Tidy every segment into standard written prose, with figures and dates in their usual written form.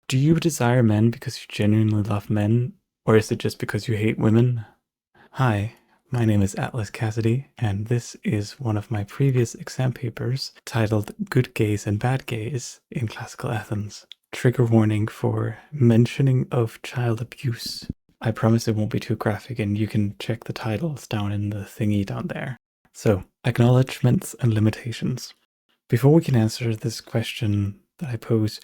Do you desire men because you genuinely love men, or is it just because you hate women? Hi, my name is Atlas Cassidy, and this is one of my previous exam papers titled Good Gays and Bad Gays in Classical Athens. Trigger warning for mentioning of child abuse. I promise it won't be too graphic, and you can check the titles down in the thingy down there. So, acknowledgements and limitations. Before we can answer this question that I pose,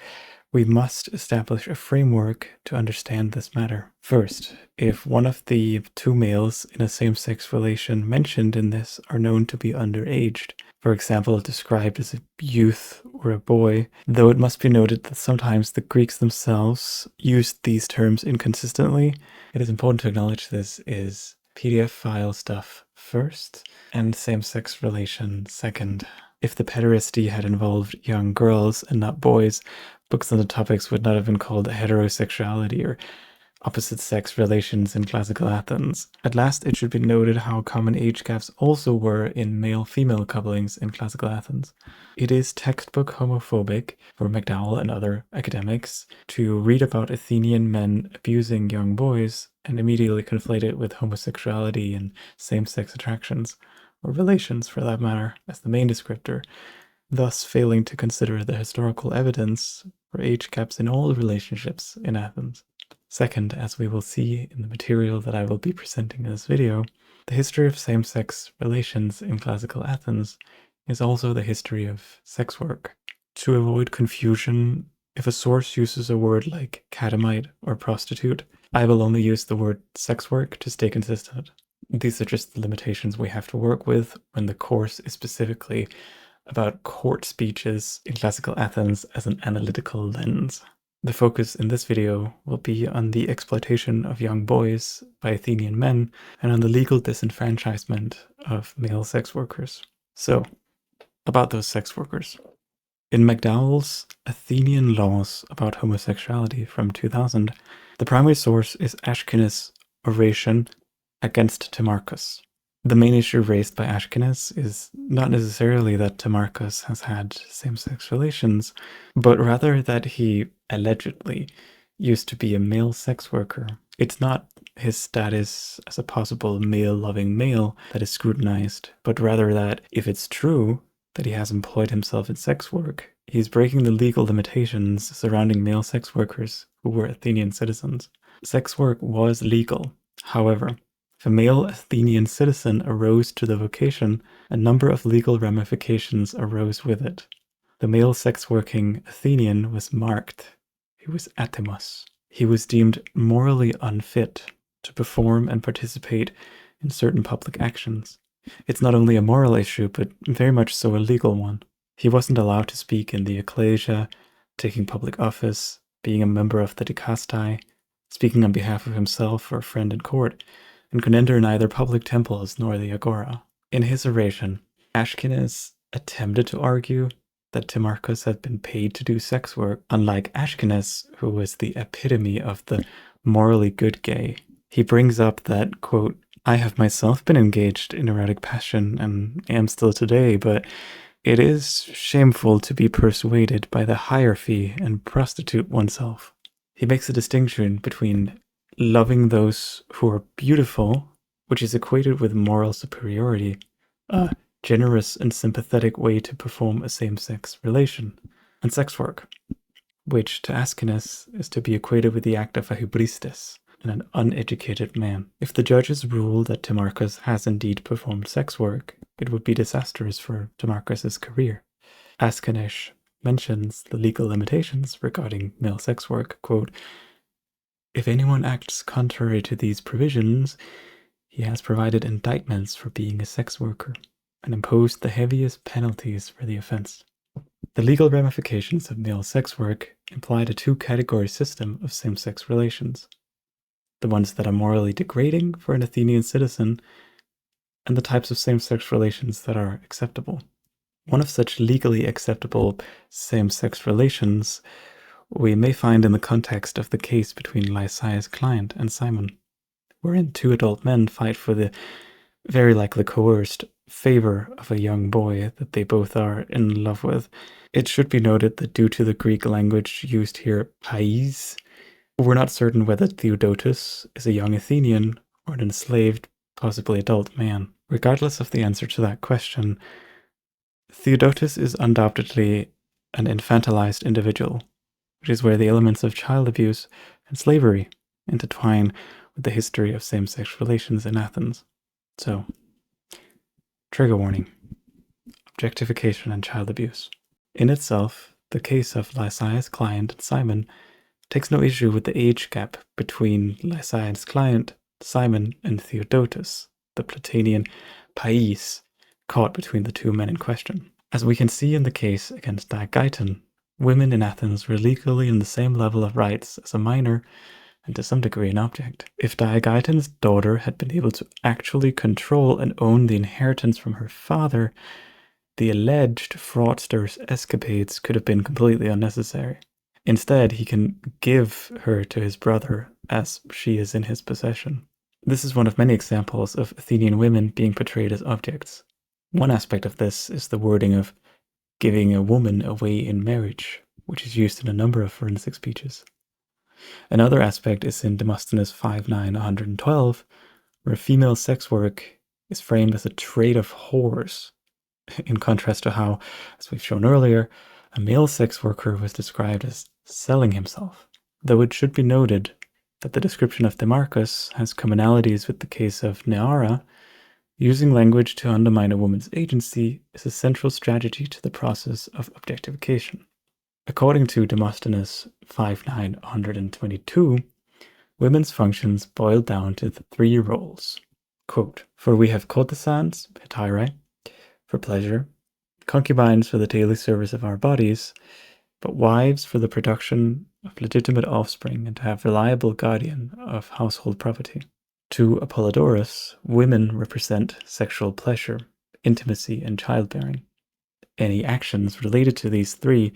we must establish a framework to understand this matter. First, if one of the two males in a same-sex relation mentioned in this are known to be underaged, for example, described as a youth or a boy, though it must be noted that sometimes the Greeks themselves used these terms inconsistently, it is important to acknowledge this is PDF file stuff first and same-sex relation second. If the pederasty had involved young girls and not boys, books on the topics would not have been called heterosexuality or opposite-sex relations in classical Athens. At last, it should be noted how common age gaps also were in male-female couplings in classical Athens. It is textbook homophobic for McDowell and other academics to read about Athenian men abusing young boys and immediately conflate it with homosexuality and same-sex attractions, or relations for that matter, as the main descriptor, thus failing to consider the historical evidence for age gaps in all relationships in Athens. Second, as we will see in the material that I will be presenting in this video, the history of same-sex relations in classical Athens is also the history of sex work. To avoid confusion, if a source uses a word like catamite or prostitute, I will only use the word sex work to stay consistent. These are just the limitations we have to work with when the course is specifically about court speeches in classical Athens as an analytical lens. The focus in this video will be on the exploitation of young boys by Athenian men and on the legal disenfranchisement of male sex workers. So, about those sex workers. In McDowell's Athenian Laws about Homosexuality from 2000, the primary source is Aeschines' oration against Timarchus. The main issue raised by Aeschines is not necessarily that Timarchus has had same-sex relations, but rather that he allegedly used to be a male sex worker. It's not his status as a possible male-loving male that is scrutinized, but rather that if it's true that he has employed himself in sex work, he's breaking the legal limitations surrounding male sex workers who were Athenian citizens. Sex work was legal. However, if a male Athenian citizen arose to the vocation, a number of legal ramifications arose with it. The male sex-working Athenian was marked. He was athemos. He was deemed morally unfit to perform and participate in certain public actions. It's not only a moral issue, but very much so a legal one. He wasn't allowed to speak in the ecclesia, taking public office, being a member of the dikastai, speaking on behalf of himself or a friend in court, and could enter neither public temples nor the agora. In his oration, Aeschines attempted to argue that Timarchus had been paid to do sex work, unlike Aeschines, who was the epitome of the morally good gay. He brings up that, quote, I have myself been engaged in erotic passion and am still today, but it is shameful to be persuaded by the hierarchy and prostitute oneself. He makes a distinction between loving those who are beautiful, which is equated with moral superiority, a generous and sympathetic way to perform a same-sex relation, and sex work, which to Aeschines is to be equated with the act of a hybristes, and an uneducated man. If the judges rule that Timarchus has indeed performed sex work, it would be disastrous for Timarchus's career. Aeschines mentions the legal limitations regarding male sex work, quote, if anyone acts contrary to these provisions, he has provided indictments for being a sex worker and imposed the heaviest penalties for the offense. The legal ramifications of male sex work implied a two-category system of same-sex relations. The ones that are morally degrading for an Athenian citizen, and the types of same-sex relations that are acceptable. One of such legally acceptable same-sex relations we may find in the context of the case between Lysias' client and Simon, wherein two adult men fight for the very likely coerced favor of a young boy that they both are in love with. It should be noted that due to the Greek language used here, pais, we're not certain whether Theodotus is a young Athenian or an enslaved, possibly adult man. Regardless of the answer to that question, Theodotus is undoubtedly an infantilized individual, which is where the elements of child abuse and slavery intertwine with the history of same-sex relations in Athens. So, trigger warning: objectification and child abuse. In itself, the case of Lysias' client Simon takes no issue with the age gap between Lysias' client Simon and Theodotus, the Platonian pais, caught between the two men in question. As we can see in the case against Diogaiton, women in Athens were legally in the same level of rights as a minor and to some degree an object. If Diogaiton's daughter had been able to actually control and own the inheritance from her father, the alleged fraudster's escapades could have been completely unnecessary. Instead, he can give her to his brother as she is in his possession. This is one of many examples of Athenian women being portrayed as objects. One aspect of this is the wording of giving a woman away in marriage, which is used in a number of forensic speeches. Another aspect is in Demosthenes 5:9-112, where female sex work is framed as a trade of whores, in contrast to how, as we've shown earlier, a male sex worker was described as selling himself. Though it should be noted that the description of Demarchus has commonalities with the case of Neaera, using language to undermine a woman's agency is a central strategy to the process of objectification. According to Demosthenes 5:9-122, women's functions boil down to the three roles. Quote, "For we have courtesans, hetairae, for pleasure, concubines for the daily service of our bodies, but wives for the production of legitimate offspring and to have reliable guardian of household property." To Apollodorus, women represent sexual pleasure, intimacy, and childbearing. Any actions related to these three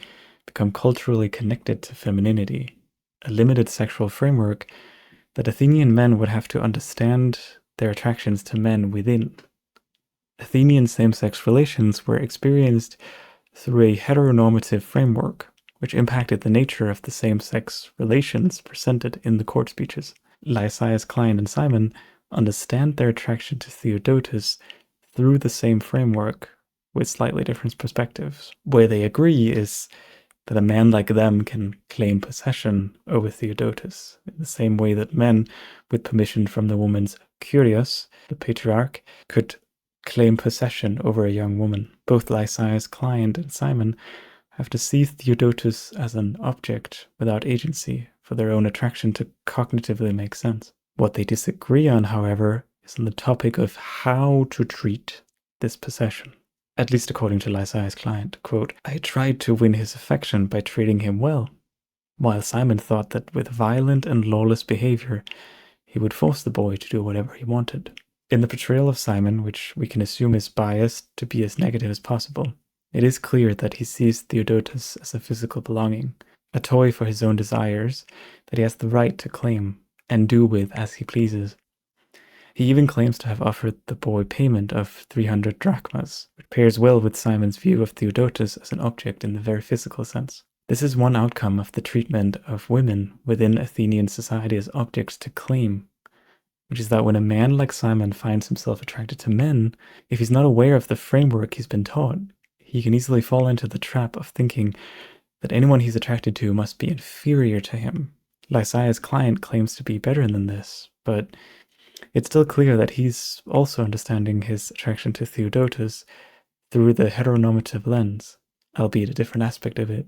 become culturally connected to femininity, a limited sexual framework that Athenian men would have to understand their attractions to men within. Athenian same-sex relations were experienced through a heteronormative framework, which impacted the nature of the same-sex relations presented in the court speeches. Lysias' client and Simon understand their attraction to Theodotus through the same framework with slightly different perspectives. Where they agree is that a man like them can claim possession over Theodotus in the same way that men, with permission from the woman's kurios, the patriarch, could claim possession over a young woman. Both Lysias' client and Simon have to see Theodotus as an object without agency for their own attraction to cognitively make sense. What they disagree on, however, is on the topic of how to treat this possession. At least according to Lysias' client, quote, "I tried to win his affection by treating him well, while Simon thought that with violent and lawless behavior, he would force the boy to do whatever he wanted." In the portrayal of Simon, which we can assume is biased to be as negative as possible, it is clear that he sees Theodotus as a physical belonging, a toy for his own desires that he has the right to claim and do with as he pleases. He even claims to have offered the boy payment of 300 drachmas, which pairs well with Simon's view of Theodotus as an object in the very physical sense. This is one outcome of the treatment of women within Athenian society as objects to claim, which is that when a man like Simon finds himself attracted to men, if he's not aware of the framework he's been taught, he can easily fall into the trap of thinking that anyone he's attracted to must be inferior to him. Lysias' client claims to be better than this, but it's still clear that he's also understanding his attraction to Theodotus through the heteronormative lens, albeit a different aspect of it.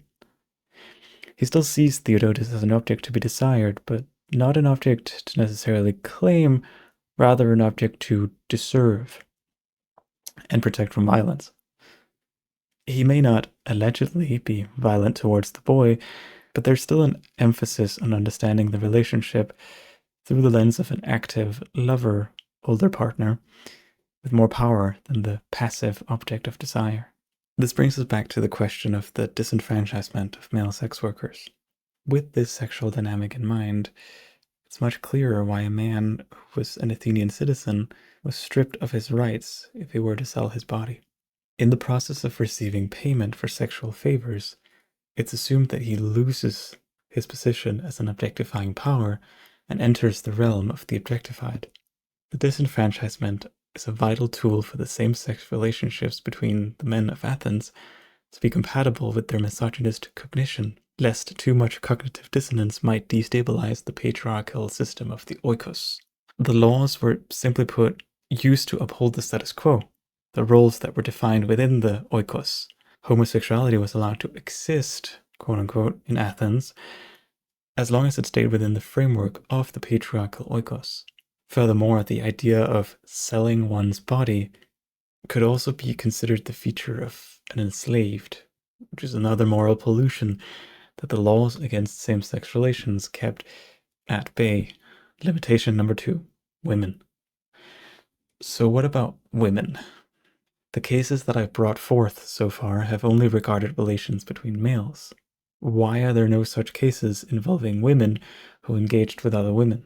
He still sees Theodotus as an object to be desired, but not an object to necessarily claim, rather an object to deserve and protect from violence. He may not allegedly be violent towards the boy, but there's still an emphasis on understanding the relationship through the lens of an active lover, older partner, with more power than the passive object of desire. This brings us back to the question of the disenfranchisement of male sex workers. With this sexual dynamic in mind, it's much clearer why a man who was an Athenian citizen was stripped of his rights if he were to sell his body. In the process of receiving payment for sexual favors, it's assumed that he loses his position as an objectifying power and enters the realm of the objectified. The disenfranchisement is a vital tool for the same-sex relationships between the men of Athens to be compatible with their misogynist cognition, lest too much cognitive dissonance might destabilize the patriarchal system of the oikos. The laws were, simply put, used to uphold the status quo, the roles that were defined within the oikos. Homosexuality was allowed to exist, quote-unquote, in Athens, as long as it stayed within the framework of the patriarchal oikos. Furthermore, the idea of selling one's body could also be considered the feature of an enslaved, which is another moral pollution that the laws against same-sex relations kept at bay. Limitation number 2, women. So what about women? The cases that I've brought forth so far have only regarded relations between males. Why are there no such cases involving women who engaged with other women?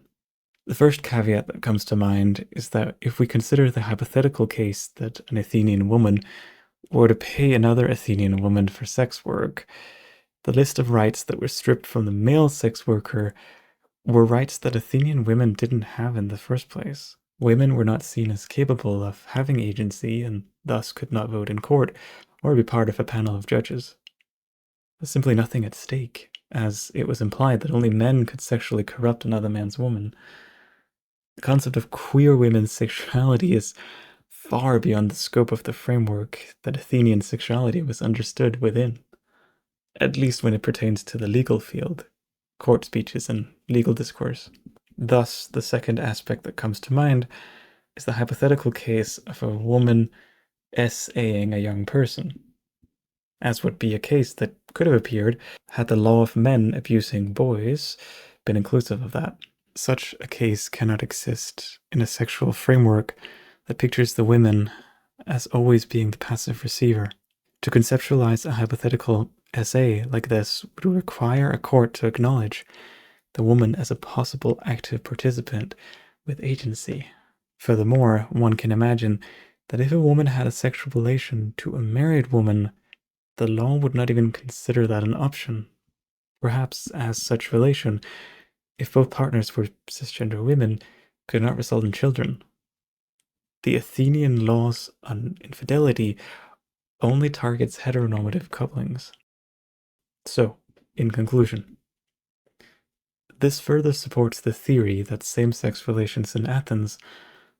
The first caveat that comes to mind is that if we consider the hypothetical case that an Athenian woman were to pay another Athenian woman for sex work, the list of rights that were stripped from the male sex worker were rights that Athenian women didn't have in the first place. Women were not seen as capable of having agency and thus could not vote in court or be part of a panel of judges. There's simply nothing at stake, as it was implied that only men could sexually corrupt another man's woman. The concept of queer women's sexuality is far beyond the scope of the framework that Athenian sexuality was understood within, at least when it pertains to the legal field, court speeches, and legal discourse. Thus, the second aspect that comes to mind is the hypothetical case of a woman SAing a young person, as would be a case that could have appeared had the law of men abusing boys been inclusive of that. Such a case cannot exist in a sexual framework that pictures the women as always being the passive receiver. To conceptualize a hypothetical SA like this would require a court to acknowledge the woman as a possible active participant with agency. Furthermore, one can imagine that if a woman had a sexual relation to a married woman, the law would not even consider that an option. Perhaps as such relation, if both partners were cisgender women, could not result in children. The Athenian laws on infidelity only targets heteronormative couplings. So, in conclusion, this further supports the theory that same-sex relations in Athens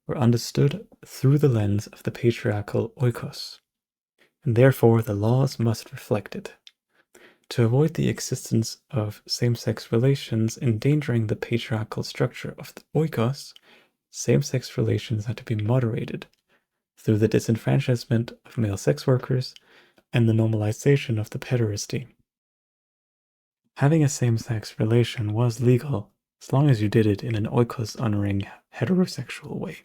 were understood through the lens of the patriarchal oikos, and therefore the laws must reflect it. To avoid the existence of same-sex relations endangering the patriarchal structure of the oikos, same-sex relations had to be moderated through the disenfranchisement of male sex workers and the normalization of the pederasty. Having a same-sex relation was legal as long as you did it in an oikos-honoring heterosexual way.